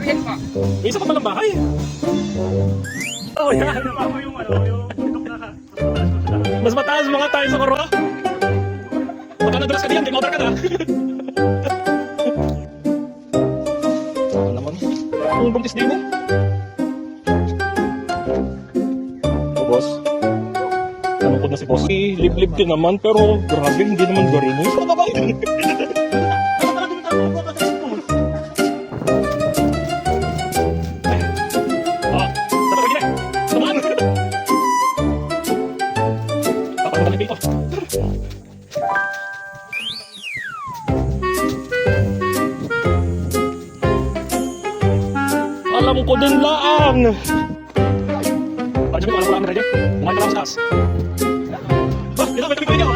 Yes po. May isa pa palang bahay. Oh, yan. Yung mas mataas mga tayo sa koro. Baka nadulas ka diyan, game over ka na. Saan naman? Ang buntis din eh. Oh, boss. Nalungkot na si boss. Liblib din naman, pero grabe, hindi naman garin. Sa babae din. Alam ko din lang. Ano sabi ko, alam ko lang na rin. Bumahay ka lang sa taas. Ba, ito, may tumigil niyo.